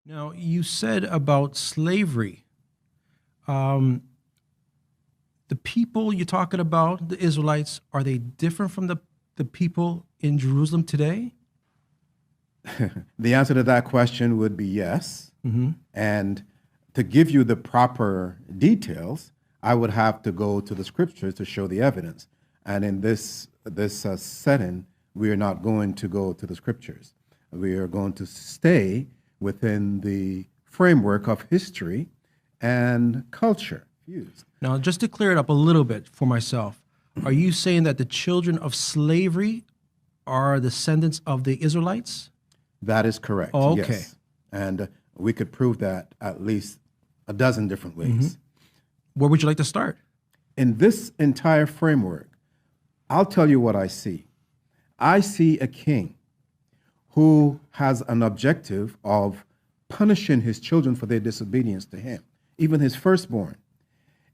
Now, you said about slavery. Um, the people you're talking about, the Israelites, are they different from the people in Jerusalem today? The answer to that question would be yes. And to give you the proper details, I would have to go to the scriptures to show the evidence. And in this setting, we are not going to go to the scriptures. We are going to stay within the framework of history and culture fused. Now, just to clear it up a little bit for myself, are you saying that the children of slavery are descendants of the Israelites? That is correct. Oh, okay. Yes. And we could prove that at least a dozen different ways. Where would you like to start? In this entire framework, I'll tell you what I see. I see a king who has an objective of punishing his children for their disobedience to him, even his firstborn.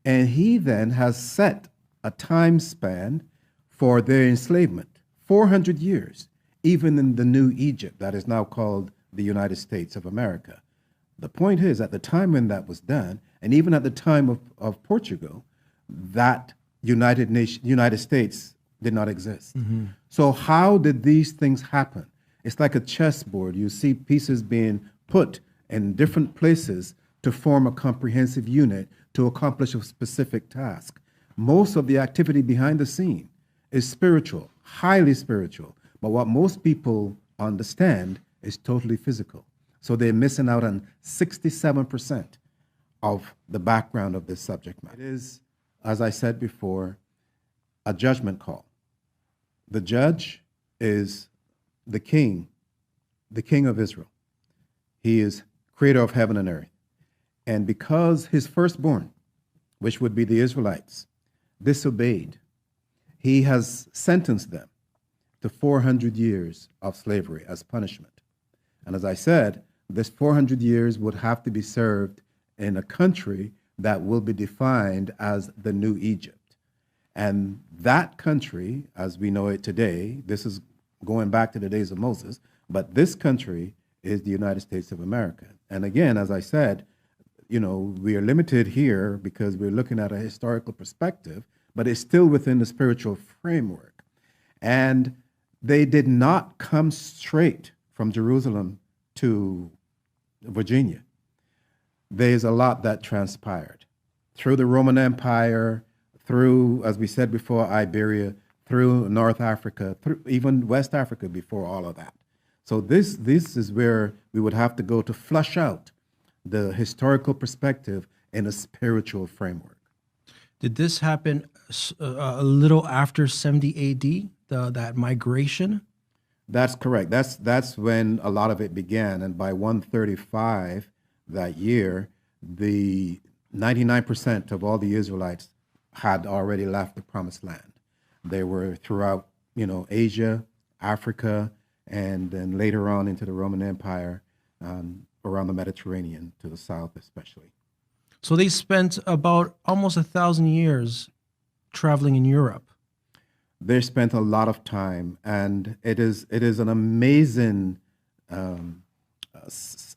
And he then has set a time span for their enslavement, 400 years, even in the new Egypt that is now called the United States of America. The point is, at the time when that was done, and even at the time of Portugal, that United States did not exist. So how did these things happen? It's like a chessboard. You see pieces being put in different places to form a comprehensive unit to accomplish a specific task. Most of the activity behind the scene is spiritual, highly spiritual. But what most people understand is totally physical. So they're missing out on 67% of the background of this subject matter. It is, as I said before, a judgment call. The judge is the king of Israel. He is creator of heaven and earth. And because his firstborn, which would be the Israelites, disobeyed, he has sentenced them to 400 years of slavery as punishment. And as I said, this 400 years would have to be served in a country that will be defined as the New Egypt. And that country, as we know it today, this is going back to the days of Moses, but this country is the United States of America. And again, as I said, we are limited here because we're looking at a historical perspective, but it's still within the spiritual framework. And they did not come straight from Jerusalem to Virginia. There's a lot that transpired through the Roman Empire, through, as we said before, Iberia, through North Africa, through even West Africa before all of that. So this is where we would have to go to flush out the historical perspective in a spiritual framework. Did this happen a little after 70 AD, that migration? That's correct. That's when a lot of it began. And by 135 that year, the 99% of all the Israelites had already left the promised land. They were throughout, Asia, Africa, and then later on into the Roman Empire, around the Mediterranean to the south especially. So they spent about almost 1,000 years traveling in Europe. They spent a lot of time, and it is an amazing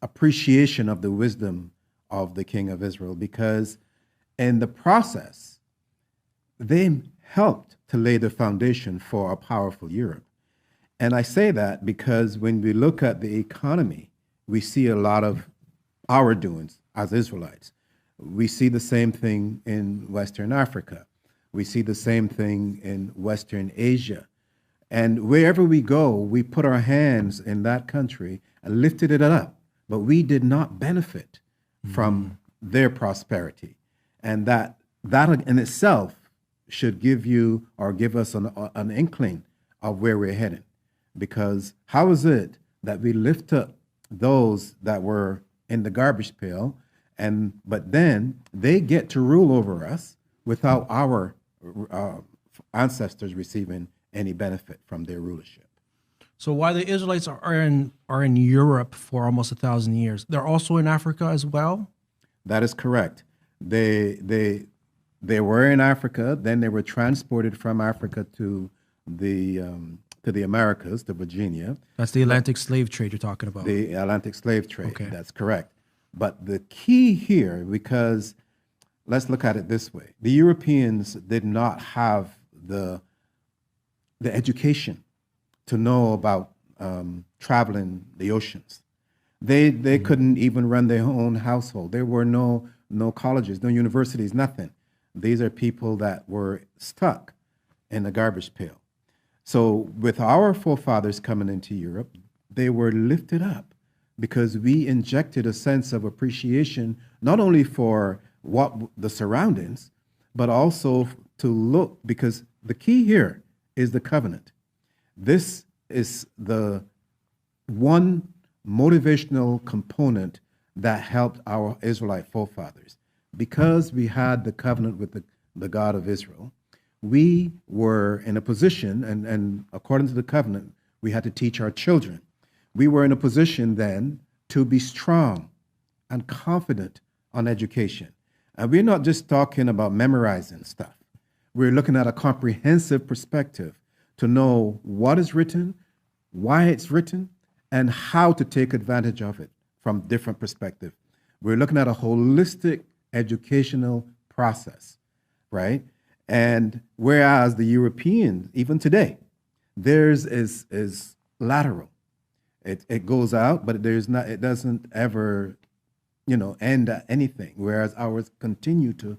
appreciation of the wisdom of the King of Israel, because in the process, they helped to lay the foundation for a powerful Europe. And I say that because when we look at the economy, we see a lot of our doings as Israelites. We see the same thing in Western Africa. We see the same thing in Western Asia. And wherever we go, we put our hands in that country and lifted it up. But we did not benefit from their prosperity. And that in itself should give you or give us an inkling of where we're heading. Because how is it that we lift up those that were in the garbage pail, but then they get to rule over us without our ancestors receiving any benefit from their rulership? So while the Israelites are in Europe for almost 1,000 years, they're also in Africa as well? That is correct. They were in Africa, then they were transported from Africa to the to the Americas, to Virginia. That's the Atlantic slave trade you're talking about. The Atlantic slave trade. Okay. That's correct. But the key here, because let's look at it this way: the Europeans did not have the education to know about traveling the oceans. They couldn't even run their own household. There were no colleges, no universities, nothing. These are people that were stuck in the garbage pail. So with our forefathers coming into Europe, they were lifted up because we injected a sense of appreciation, not only for what the surroundings, but also to look, because the key here is the covenant. This is the one motivational component that helped our Israelite forefathers. Because we had the covenant with the God of Israel, we were in a position, and according to the covenant, we had to teach our children. We were in a position then to be strong and confident on education. And we're not just talking about memorizing stuff. We're looking at a comprehensive perspective to know what is written, why it's written, and how to take advantage of it from different perspectives. We're looking at a holistic educational process, right? And whereas the Europeans, even today, theirs is lateral. It goes out, but it doesn't ever, end at anything. Whereas ours continue to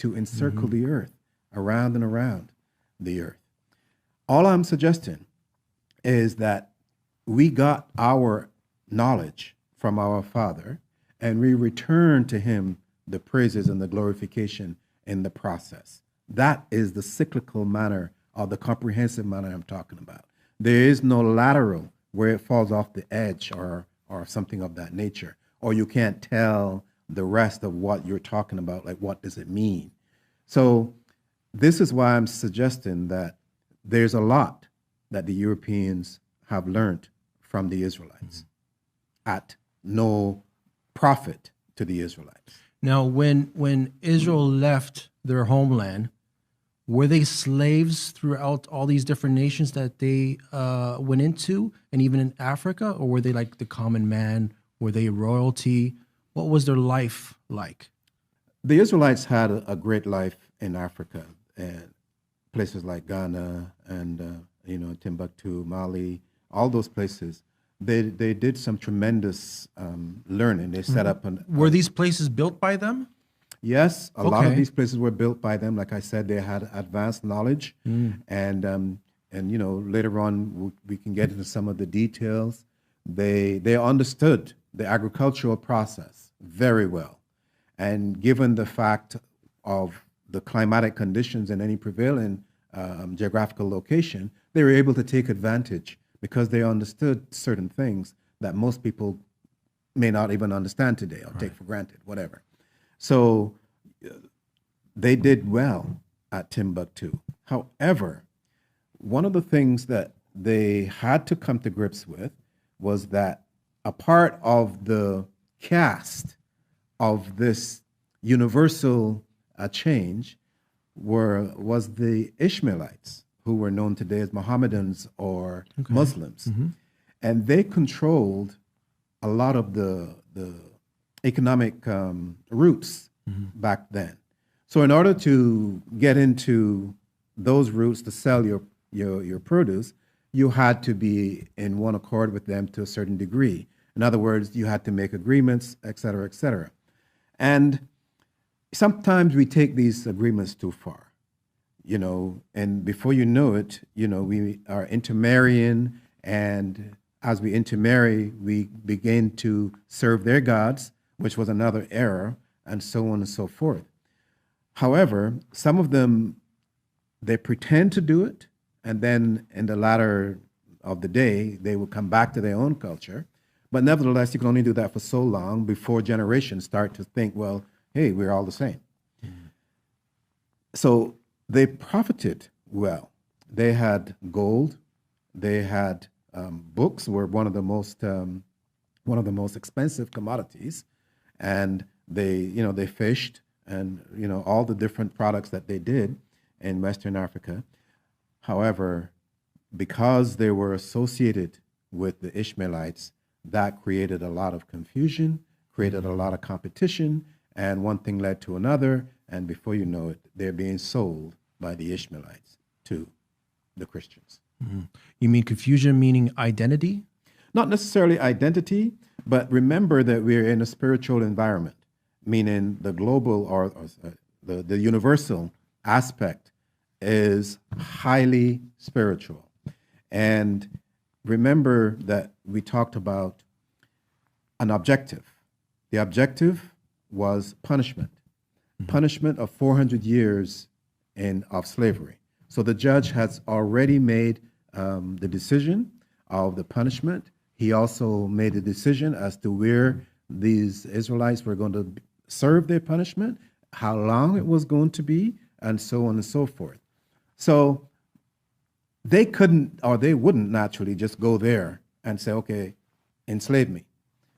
encircle the earth, around and around the earth. All I'm suggesting is that we got our knowledge from our Father, and we return to him the praises and the glorification in the process. That is the cyclical manner or the comprehensive manner I'm talking about. There is no lateral where it falls off the edge or something of that nature, or you can't tell the rest of what you're talking about, like what does it mean? So this is why I'm suggesting that there's a lot that the Europeans have learned from the Israelites at no profit to the Israelites. Now, when Israel left their homeland, were they slaves throughout all these different nations that they went into, and even in Africa, or were they like the common man? Were they royalty? What was their life like? The Israelites had a great life in Africa, and places like Ghana and Timbuktu, Mali, all those places. They did some tremendous learning. They set up Were these places built by them? Yes, a lot of these places were built by them. Like I said, they had advanced knowledge, and later on we can get into some of the details. They understood the agricultural process very well, and given the fact of the climatic conditions in any prevailing geographical location, they were able to take advantage because they understood certain things that most people may not even understand today or take for granted, whatever. So they did well at Timbuktu. However, one of the things that they had to come to grips with was that a part of the cast of this universal change was the Ishmaelites, who were known today as Mohammedans or Muslims. And they controlled a lot of the economic routes back then. So in order to get into those routes to sell your produce, you had to be in one accord with them to a certain degree. In other words, you had to make agreements, et cetera, et cetera. And sometimes we take these agreements too far, and before you know it, we are intermarrying, and as we intermarry, we begin to serve their gods, which was another error, and so on and so forth. However, some of them, they pretend to do it, and then in the latter of the day, they will come back to their own culture. But nevertheless, you can only do that for so long before generations start to think, well, hey, we're all the same. So they profited well. They had gold. They had books were one of the most expensive commodities, and they fished, and all the different products that they did in Western Africa. However, because they were associated with the Ishmaelites, that created a lot of confusion, created a lot of competition, and one thing led to another, and before you know it, they're being sold by the Ishmaelites to the Christians. You mean confusion meaning identity? Not necessarily identity, but remember that we're in a spiritual environment, meaning the global or the universal aspect is highly spiritual. And remember that we talked about an objective. The objective was punishment, punishment of 400 years of slavery. So the judge has already made the decision of the punishment. He also made a decision as to where these Israelites were going to serve their punishment, how long it was going to be, and so on and so forth. So they couldn't, or they wouldn't naturally just go there and say, okay, enslave me.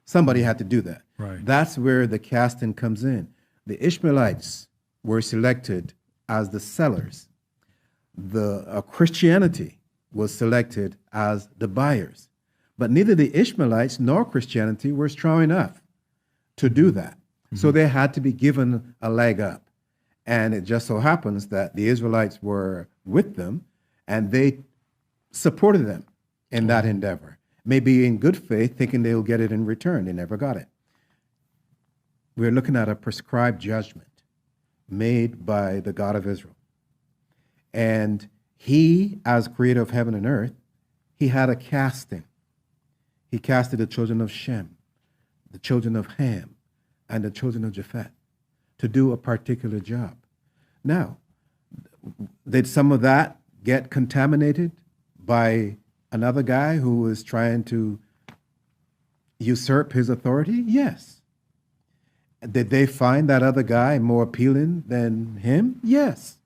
Somebody had to do that. Right. That's where the casting comes in. The Ishmaelites were selected as the sellers. The Christianity was selected as the buyers. But neither the Ishmaelites nor Christianity were strong enough to do that. So they had to be given a leg up. And it just so happens that the Israelites were with them and they supported them in that endeavor. Maybe in good faith, thinking they'll get it in return. They never got it. We're looking at a prescribed judgment made by the God of Israel. And he, as creator of heaven and earth, he had a casting. He casted the children of Shem, the children of Ham, and the children of Japheth to do a particular job. Now, did some of that get contaminated by another guy who was trying to usurp his authority? Yes. Did they find that other guy more appealing than him? Yes.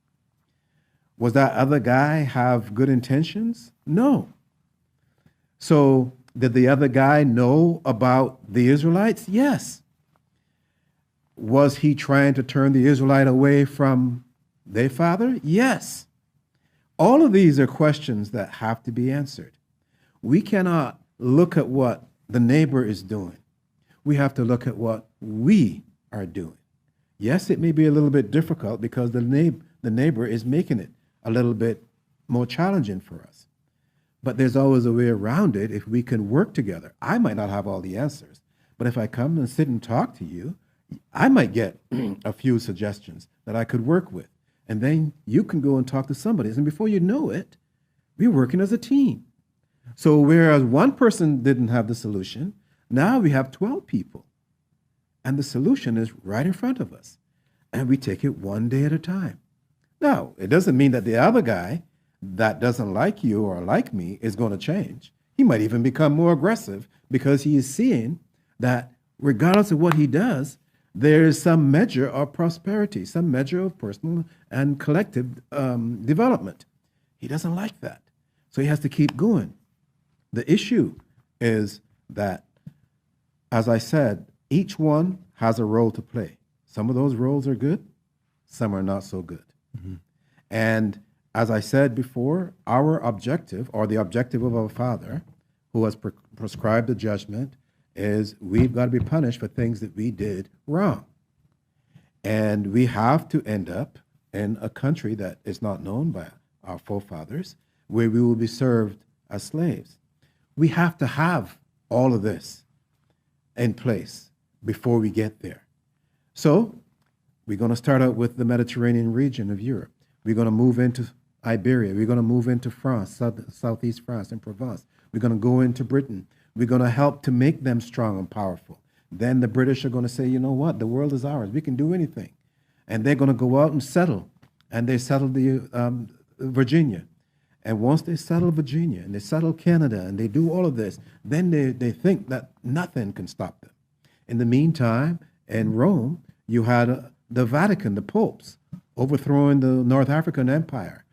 Was that other guy have good intentions? No. So did the other guy know about the Israelites? Yes. Was he trying to turn the Israelite away from their father? Yes. All of these are questions that have to be answered. We cannot look at what the neighbor is doing. We have to look at what we are doing. Yes, it may be a little bit difficult because the neighbor is making it a little bit more challenging for us. But there's always a way around it if we can work together. I might not have all the answers, but if I come and sit and talk to you, I might get a few suggestions that I could work with. And then you can go and talk to somebody. And before you know it, we're working as a team. So whereas one person didn't have the solution, now we have 12 people. And the solution is right in front of us. And we take it one day at a time. Now, it doesn't mean that the other guy that doesn't like you or like me is going to change. He might even become more aggressive because he is seeing that regardless of what he does, there is some measure of prosperity, some measure of personal and collective development. He doesn't like that. So he has to keep going. The issue is that, as I said, each one has a role to play. Some of those roles are good, some are not so good. And as I said before, our objective, or the objective of our Father, who has prescribed the judgment, is we've got to be punished for things that we did wrong. And we have to end up in a country that is not known by our forefathers, where we will be served as slaves. We have to have all of this in place before we get there. So we're going to start out with the Mediterranean region of Europe. We're going to move into Iberia. We're going to move into France, southeast France and Provence. We're going to go into Britain. We're going to help to make them strong and powerful. Then the British are going to say, you know what, the world is ours. We can do anything. And they're going to go out and settle. And they settled the Virginia. And once they settle Virginia and they settle Canada and they do all of this, then they think that nothing can stop them. In the meantime, in Rome, you had the Vatican, the popes, overthrowing the North African Empire.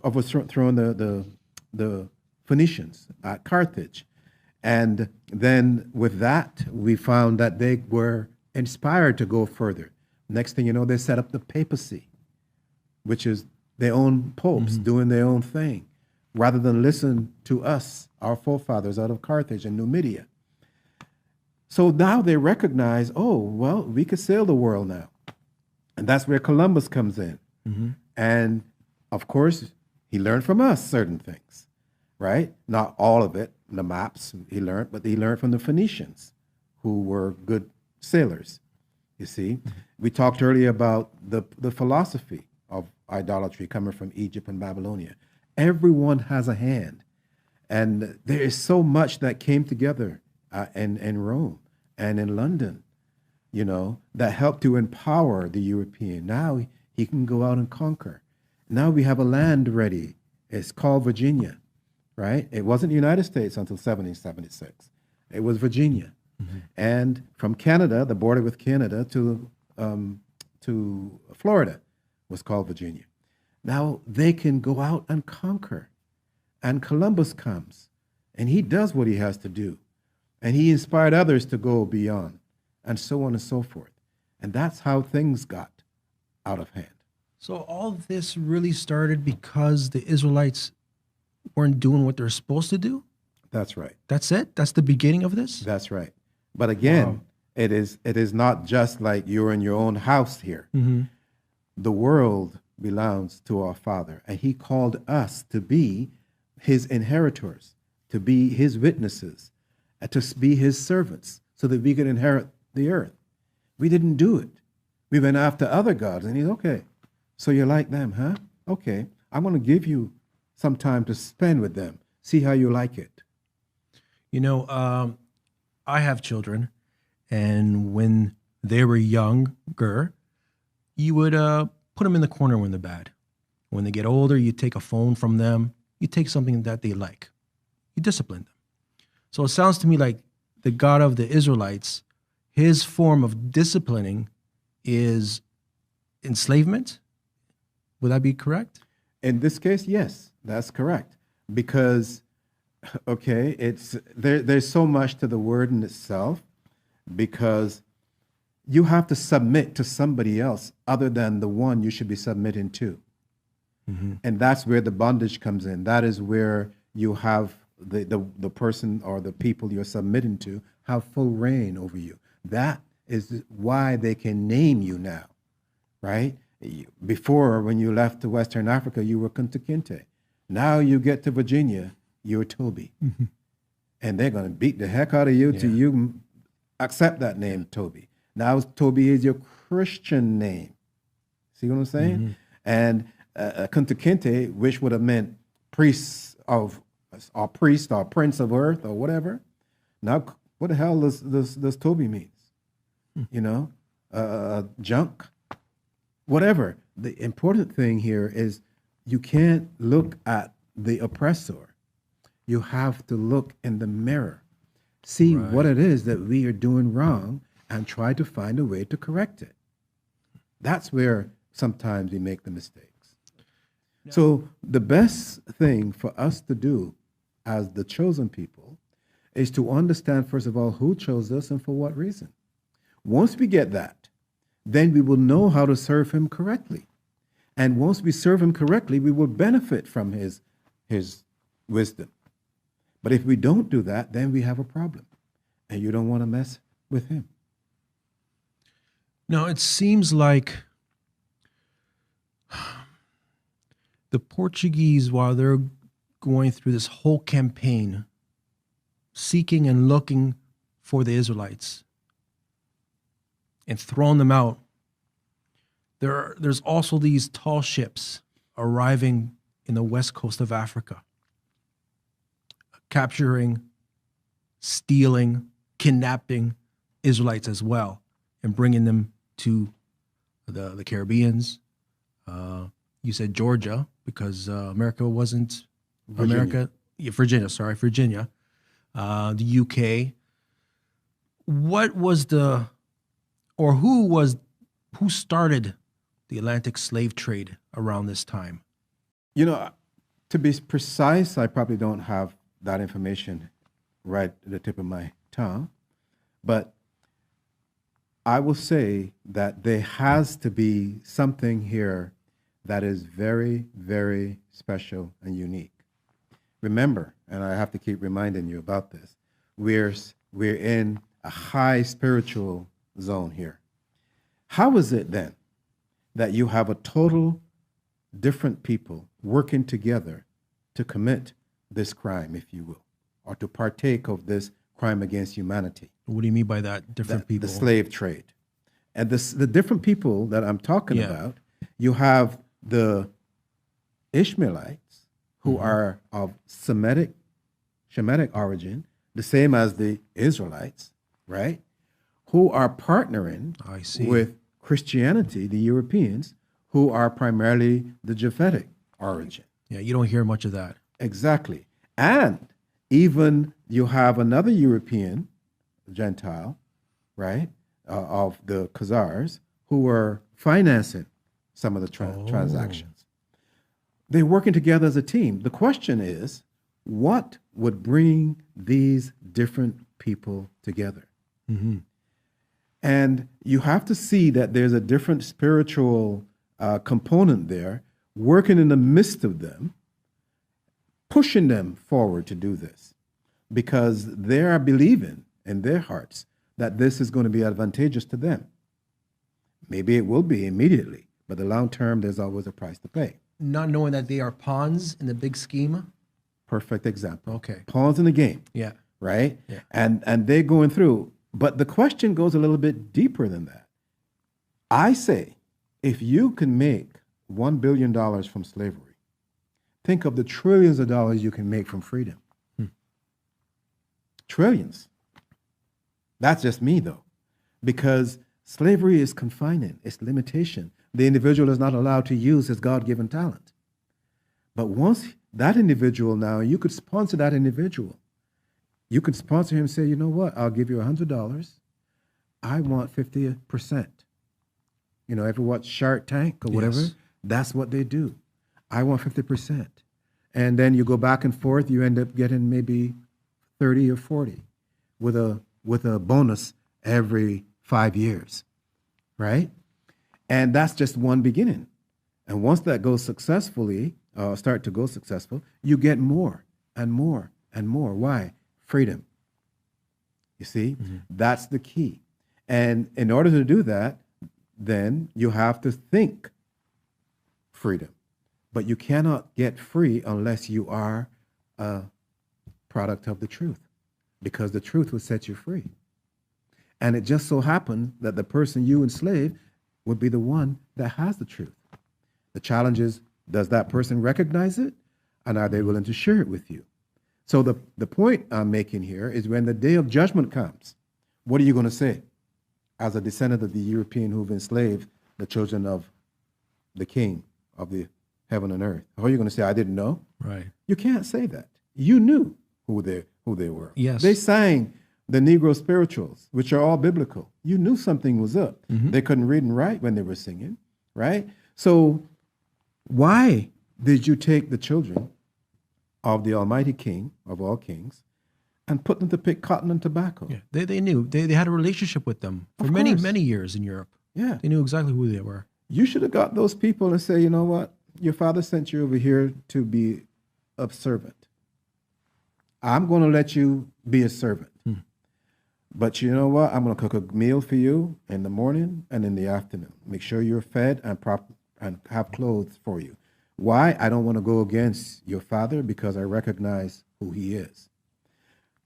Overthrowing the Phoenicians at Carthage. And then with that, we found that they were inspired to go further. Next thing you know, they set up the papacy, which is their own popes doing their own thing, rather than listen to us, our forefathers out of Carthage and Numidia. So now they recognize, oh, well, we could sail the world now. And that's where Columbus comes in. And of course, he learned from us certain things, right? Not all of it, the maps he learned, but he learned from the Phoenicians, who were good sailors. You see, we talked earlier about the philosophy of idolatry coming from Egypt and Babylonia. Everyone has a hand. And there is so much that came together in Rome and in London, that helped to empower the European. Now he can go out and conquer. Now we have a land ready. It's called Virginia, right? It wasn't the United States until 1776. It was Virginia. And from Canada, the border with Canada, to Florida was called Virginia. Now they can go out and conquer. And Columbus comes, and he does what he has to do. And he inspired others to go beyond, and so on and so forth. And that's how things got out of hand. So all this really started because the Israelites weren't doing what they're supposed to do? That's right. That's it? That's the beginning of this? That's right. But again, it is not just like you're in your own house here. The world belongs to our Father, and he called us to be his inheritors, to be his witnesses, and to be his servants, so that we could inherit the earth. We didn't do it. We went after other gods, and he's, okay, so you're like them, huh? Okay, I'm going to give you some time to spend with them. See how you like it. I have children, and when they were younger, you would put them in the corner when they're bad. When they get older, you take a phone from them. You take something that they like. You discipline them. So it sounds to me like the God of the Israelites, his form of disciplining is enslavement. Would that be correct? In this case, yes, that's correct. Because, okay, there's so much to the word in itself, because you have to submit to somebody else other than the one you should be submitting to. And that's where the bondage comes in. That is where you have the person or the people you're submitting to have full reign over you. That is why they can name you now, right? Before, when you left to Western Africa, you were Kunta Kinte. Now you get to Virginia, you're Toby. And they're going to beat the heck out of you till you accept that name, Toby. Now Toby is your Christian name. See what I'm saying? And Kunta Kinte, which would have meant priest or prince of earth or whatever. Now, what the hell does Toby means? Junk, whatever. The important thing here is you can't look at the oppressor. You have to look in the mirror, see what it is that we are doing wrong, and try to find a way to correct it. That's where sometimes we make the mistakes. So the best thing for us to do as the chosen people is to understand, first of all, who chose us and for what reason. Once we get that, then we will know how to serve him correctly. And once we serve him correctly, we will benefit from his wisdom. But if we don't do that, then we have a problem. And you don't want to mess with him. Now, it seems like the Portuguese, while they're going through this whole campaign, seeking and looking for the Israelites and throwing them out, there's also these tall ships arriving in the west coast of Africa, capturing, stealing, kidnapping Israelites as well, and bringing them to the Caribbeans. You said Georgia, because America wasn't Virginia. Virginia. The UK. Who started the Atlantic slave trade around this time? To be precise, I probably don't have that information right at the tip of my tongue, but I will say that there has to be something here that is very, very special and unique. Remember, and I have to keep reminding you about this, we're in a high spiritual zone here. How is it then that you have a total different people working together to commit this crime, if you will, or to partake of this crime against humanity? What do you mean by that? Different people? The slave trade. And the different people that I'm talking about, you have the Ishmaelites, who are of Shemitic origin, the same as the Israelites, right? Who are partnering with Christianity, the Europeans, who are primarily the Japhetic origin. Yeah, you don't hear much of that. Exactly. And even you have another European Gentile, right, of the Khazars, who were financing some of the transactions. They're working together as a team. The question is, what would bring these different people together? Mm-hmm. And you have to see that there's a different spiritual component there, working in the midst of them, pushing them forward to do this, because they are believing in their hearts that this is going to be advantageous to them. Maybe it will be immediately, but the long term, there's always a price to pay. Not knowing that they are pawns in the big scheme? Perfect example. Okay. Pawns in the game. Yeah. Right? Yeah. And they're going through. But the question goes a little bit deeper than that. I say, if you can make $1 billion from slavery, think of the trillions of dollars you can make from freedom. Trillions. That's just me, though, because slavery is confining, it's limitation. The individual is not allowed to use his God-given talent. But once that individual now, you could sponsor that individual. You could sponsor him and say, you know what, I'll give you $100. I want 50%. You know, ever watch Shark Tank or whatever? Yes. That's what they do. I want 50%. And then you go back and forth, you end up getting maybe 30 or 40 with a bonus every 5 years, right? And that's just one beginning. And once that goes successfully, start to go successful, you get more and more and more. Why? Freedom. You see, that's the key. And in order to do that, then you have to think freedom. But you cannot get free unless you are a product of the truth, because the truth will set you free. And it just so happened that the person you enslave would be the one that has the truth. The challenge is, does that person recognize it? And are they willing to share it with you? So the point I'm making here is, when the day of judgment comes, what are you going to say as a descendant of the European who've enslaved the children of the king of the heaven and earth? How are you going to say, I didn't know? Right. You can't say that. You knew who they were. Yes. They sang the Negro spirituals, which are all biblical. You knew something was up. They couldn't read and write when they were singing, right? So why did you take the children of the Almighty King of all kings and put them to pick cotton and tobacco? Yeah. They knew. They had a relationship with them for Of many, course. many years in Europe. Yeah. They knew exactly who they were. You should have got those people and say, you know what? Your father sent you over here to be a servant. I'm going to let you be a servant. But you know what? I'm going to cook a meal for you in the morning and in the afternoon. Make sure you're fed and have clothes for you. Why? I don't want to go against your father, because I recognize who he is.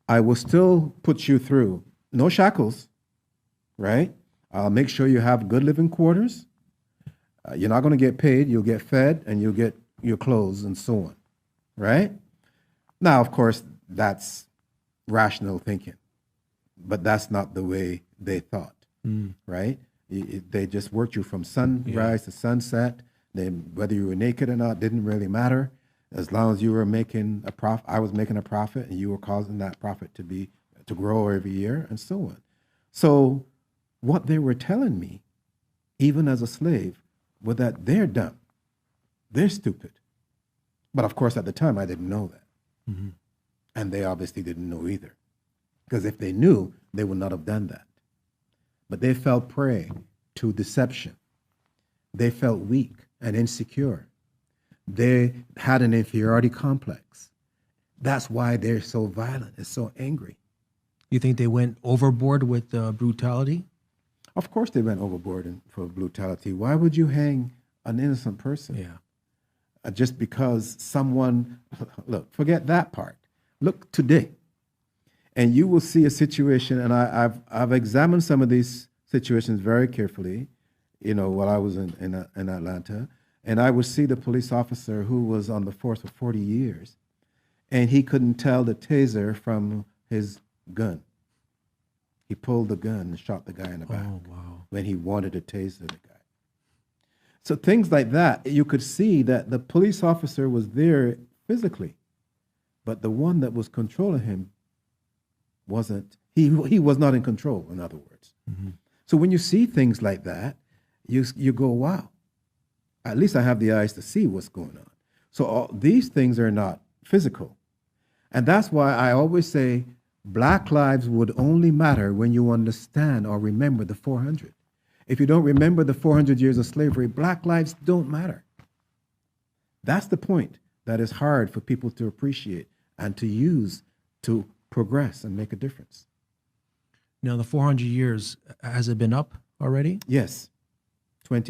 I will still put you through, no shackles, right? I'll make sure you have good living quarters. You're not going to get paid. You'll get fed, and you'll get your clothes and so on, right? Now, of course, that's rational thinking, but that's not the way they thought, right? They just worked you from sunrise to sunset. Whether you were naked or not didn't really matter, as long as you were making a profit. I was making a profit, and you were causing that profit to grow every year, and so on. So what they were telling me, even as a slave, was that they're dumb, they're stupid. But of course, at the time, I didn't know that, and they obviously didn't know either, because if they knew, they would not have done that. But they fell prey to deception. They felt weak. and insecure. They had an inferiority complex. That's why they're so violent and so angry. You think they went overboard with brutality? Of course, they went overboard for brutality. Why would you hang an innocent person? Yeah. Just because someone, look, forget that part. Look today, and you will see a situation, and I've examined some of these situations very carefully, while I was in Atlanta, and I would see the police officer who was on the force for 40 years, and he couldn't tell the taser from his gun. He pulled the gun and shot the guy in the back when he wanted to taser the guy. So things like that, you could see that the police officer was there physically, but the one that was controlling him wasn't, he was not in control, in other words. Mm-hmm. So when you see things like that, you go, wow, at least I have the eyes to see what's going on. So all, these things are not physical. And that's why I always say Black lives would only matter when you understand or remember the 400. If you don't remember the 400 years of slavery, Black lives don't matter. That's the point that is hard for people to appreciate and to use to progress and make a difference. Now, the 400 years, has it been up already? Yes. From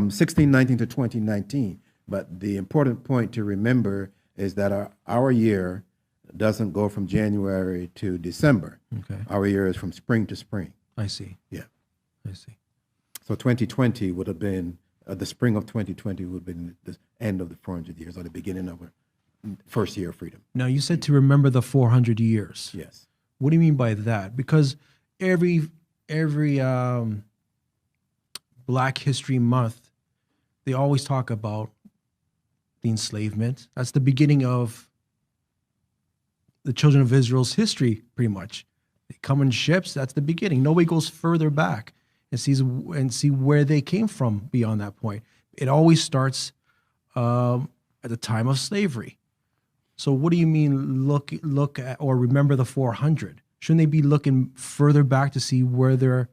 1619 to 2019. But the important point to remember is that our year doesn't go from January to December. Okay. Our year is from spring to spring. I see. Yeah. I see. So 2020 would have been, the spring of 2020 would have been the end of the 400 years or the beginning of our first year of freedom. Now, you said to remember the 400 years. Yes. What do you mean by that? Because every Black History Month, they always talk about the enslavement. That's the beginning of the children of Israel's history, pretty much. They come in ships. That's the beginning. Nobody goes further back and see where they came from beyond that point. It always starts at the time of slavery. So what do you mean look at or remember the 400? Shouldn't they be looking further back to see where their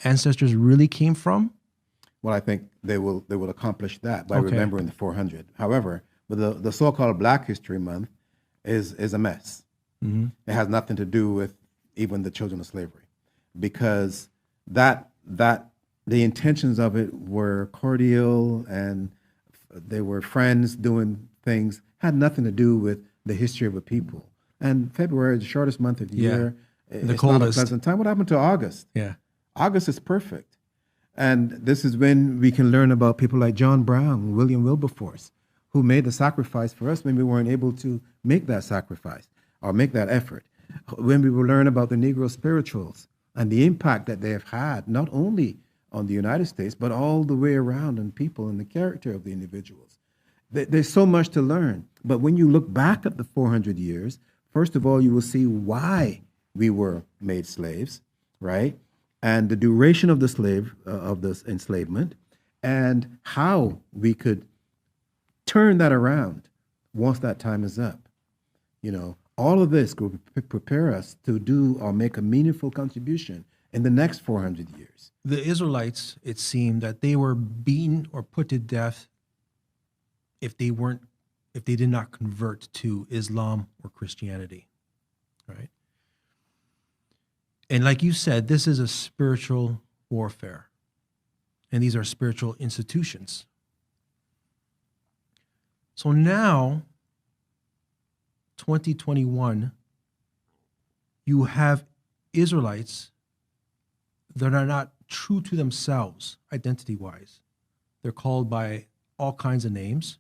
ancestors really came from? Well, I think they will accomplish that by remembering the 400. However, the so-called Black History Month is a mess. Mm-hmm. It has nothing to do with even the children of slavery, because that the intentions of it were cordial and they were friends doing things, had nothing to do with the history of a people. And February is the shortest month of the year. The it's coldest. not a pleasant time. What happened to August? Yeah. August is perfect. And this is when we can learn about people like John Brown, William Wilberforce, who made the sacrifice for us when we weren't able to make that sacrifice or make that effort. When we will learn about the Negro spirituals and the impact that they have had, not only on the United States, but all the way around on people and the character of the individuals. There's so much to learn. But when you look back at the 400 years, first of all, you will see why we were made slaves, right? And the duration of this enslavement, and how we could turn that around once that time is up. All of this will prepare us to do or make a meaningful contribution in the next 400 years. The Israelites, it seemed that they were beaten or put to death if they did not convert to Islam or Christianity, right? And like you said, this is a spiritual warfare, and these are spiritual institutions. So now, 2021, you have Israelites that are not true to themselves identity-wise. They're called by all kinds of names.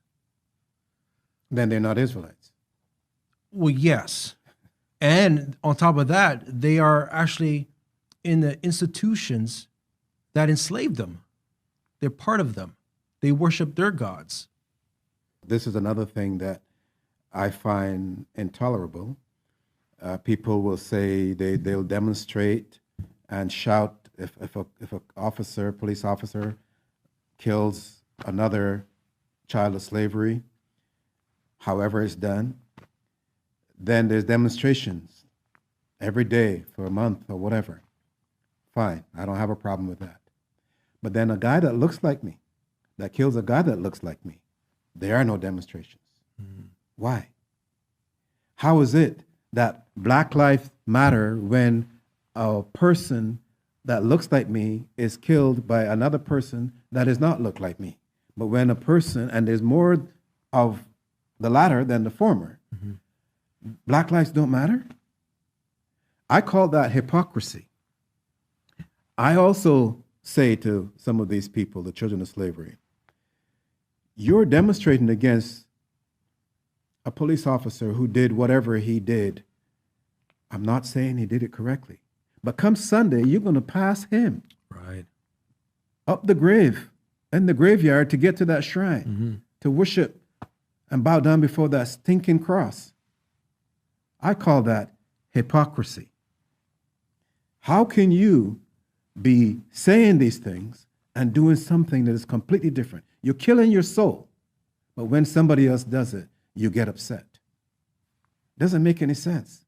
Then they're not Israelites. Well, yes. And on top of that, they are actually in the institutions that enslaved them. They're part of them. They worship their gods. This is another thing that I find intolerable. People will say they'll demonstrate and shout if a police officer kills another child of slavery, however it's done. Then there's demonstrations every day for a month or whatever. Fine, I don't have a problem with that. But then a guy that looks like me, that kills a guy that looks like me, there are no demonstrations. Why? How is it that Black Lives Matter when a person that looks like me is killed by another person that does not look like me? But when a person, and there's more of the latter than the former, Black lives don't matter? I call that hypocrisy. I also say to some of these people, the children of slavery, you're demonstrating against a police officer who did whatever he did. I'm not saying he did it correctly, but come Sunday, you're going to pass him Right. up the grave in the graveyard to get to that shrine to worship and bow down before that stinking cross. I call that hypocrisy. How can you be saying these things and doing something that is completely different? You're killing your soul, but when somebody else does it, you get upset. Doesn't make any sense.